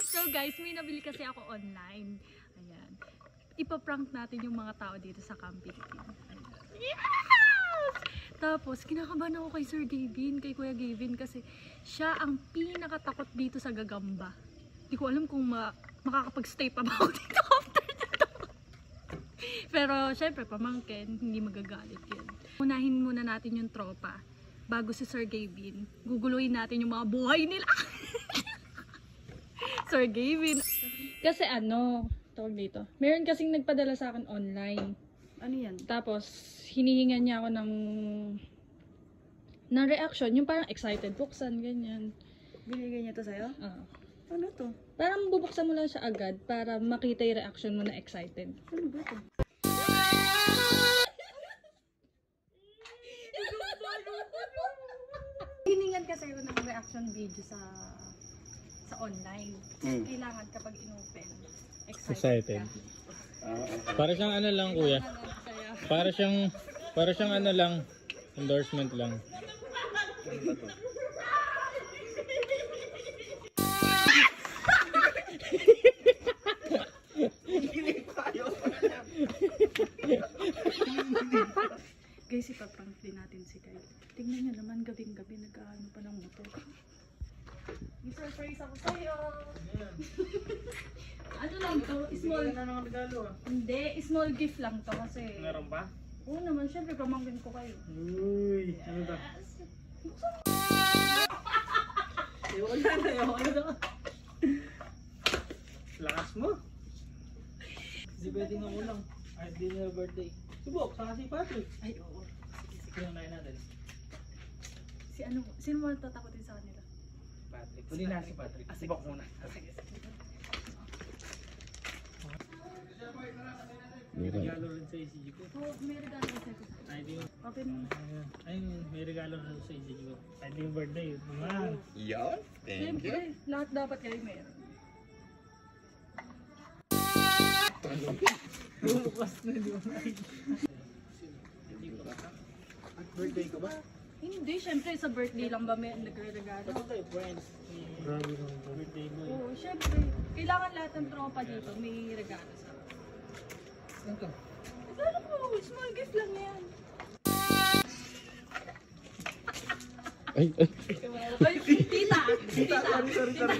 So guys, may nabili kasi ako online. Ayan. Ipaprank natin yung mga tao dito sa Camp Philippines. Yes! Tapos, kinakabahan ako kay Sir Gavin, kay Kuya Gavin, kasi siya ang pinakatakot dito sa Gagamba. Hindi ko alam kung makakapag-stay pa ba ako dito after dito. Pero, syempre, pamangkin, hindi magagalit yun. Unahin muna natin yung tropa. Bago si Sir Gavin, guguluhin natin yung mga buhay nila. Sir Gavin. Kasi tawag dito. Meron kasing nagpadala sa akin online. Ano yan? Tapos, hinihingan niya ako ng reaction. Yung parang excited, buksan, ganyan. Binigay niya to sa'yo? Ano to? Parang bubuksan mo lang siya agad para makita yung reaction mo na excited. Ano ba to? Hiningan kasi ako ng reaction video sa online. Kailangan kapag in-open, excited. Para siyang ano lang, kuya. Para siyang ano lang, endorsement lang. Guys, ipaprank din natin si Kai. Tingnan nyo naman, gabing-gabi nag-aano pa ng motor. May surprise ako sa'yo! Ano lang to? Small... Hindi, small gift lang to kasi... Meron pa? Oo naman, syempre pamangkin ko kayo. Uy, ano ba? Wala. Lakas mo. Hindi pwedeng ako lang. Kahit di na birthday. Subok, saka si Patrick. Ay, oo. Sige lang natin. Sino mo tatakotin sa kanila? Patrick. Huli na si Patrick. Subok muna. Sige. May regalo rin sa ECG ko. Oo, may regalo kasi ako. Ay, di yung... Open mo. Ayun, may regalo rin sa ECG ko. Ay, di yung birthday. Naman. Yan. Thank you. Siyempre, lahat dapat kayo meron. Bukas na, di ba? Birthday ka ba? Hindi, syempre sa birthday lang ba may nagre-regalo? Ano tayo, friends? Grabe ng birthday mo. Oo, syempre. Kailangan lahat ng tropa dito may regalo sa akin. Ano to? Regalo ko, small gift lang yan. Ay, ay. Ay, tita! Sorry.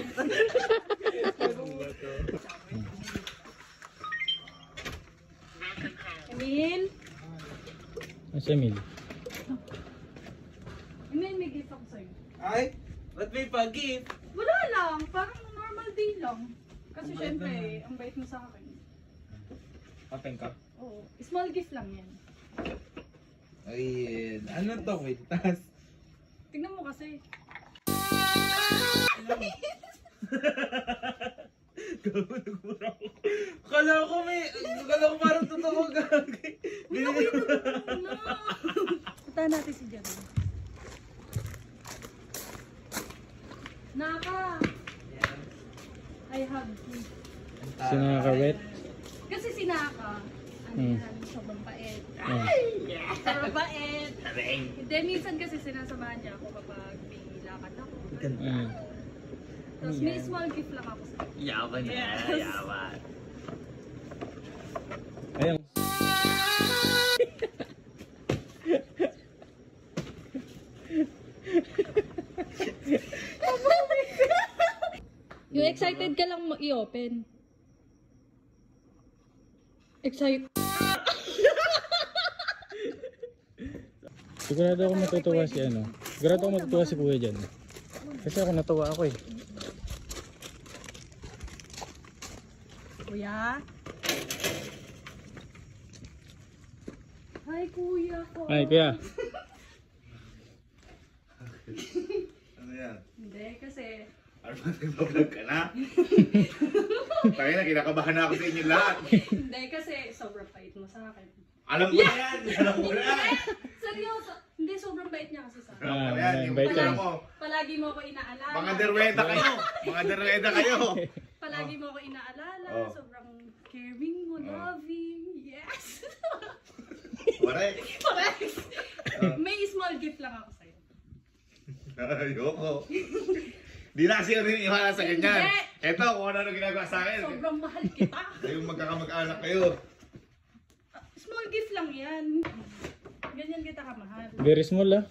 Emil? Nasa Emil? Emil, may gift ako sa'yo. Ay, ba't may pag-gift? Wala lang, parang normal day lang. Kasi syempre, ang bait mo sa akin. Open ka? Oo, small gift lang yan. Ay, ano to? Wait, tas. Tingnan mo kasi. Kala ko parang totoo gagay. Binigay mo. Puntahan natin si Jan. Naka! I have gift. Sinakawet? Kasi si Naka, yan, sobrang bait. Sobrang bait. Hindi, minsan kasi sinasamahan niya ako kapag may lakad ako. Tapos may small gift lang ako sa Yaman Yes. yaman. Ayun. Yung excited ka lang i-open. Excited. Sigurado ako matutuwa si Sigurado ako matutuwa si Kuya dyan. Kasi ako natuwa ako eh. Kuya? Hi, kuya ko. Ay, Kuya. Ano yan? Hindi, kasi... Ano ba, nagbablog ka na? Tayo na, kinakabahan na ako sa inyo lahat. Hindi, kasi sobrang bait mo sa akin. Alam ko na yan! Alam ko na! Seryoso. Hindi, sobrang bait niya kasi sa akin. Alam ko na yan, yung bait pala yan. mo. Palagi mo ako inaalala. Mga derweda kayo! Mga derweda kayo! Palagi mo ako inaalala. Oh. Sobrang caring mo, loving. Yes! Correct! Correct! May small gift lang ako sa'yo. Ayoko. Di na kasi rin iwala sa ganyan. Eto, kung ano ginagawa sa akin. Sobrang mahal kita. Kayong magkakamag-anak kayo. Small gift lang yan. Ganyan kita kamahal. Very small ah.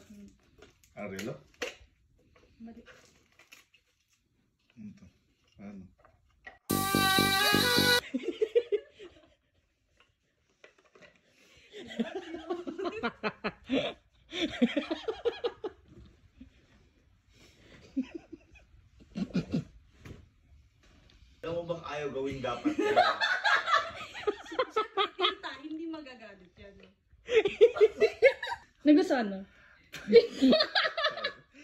Ano rin, Ano to? Ano? Alam mo bang ayaw gawin dapat? Kita, hindi magagalit yan. Nagustuhan mo?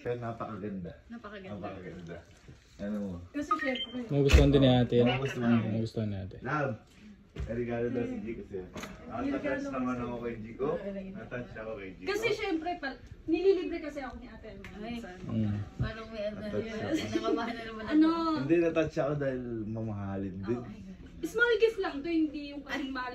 Pero napakaganda. Napakaganda. Napakaganda. Ano mo? Kasi syempre, Magustuhan din ni ate yan. Magustuhan. Magustuhan ni ate. Love! Regalo daw si Jico sa'yo. Nakatouch naman ako kay Jico. Natouch ako kay Jico. kasi syempre, nililibre kasi ako ni Ate Elma. Mm. Parang may ano, Natouch ako. nakamahan na naman ako. Ano, Hindi natouch ako dahil mamahalin din. small gift lang to, hindi yung kasing mahal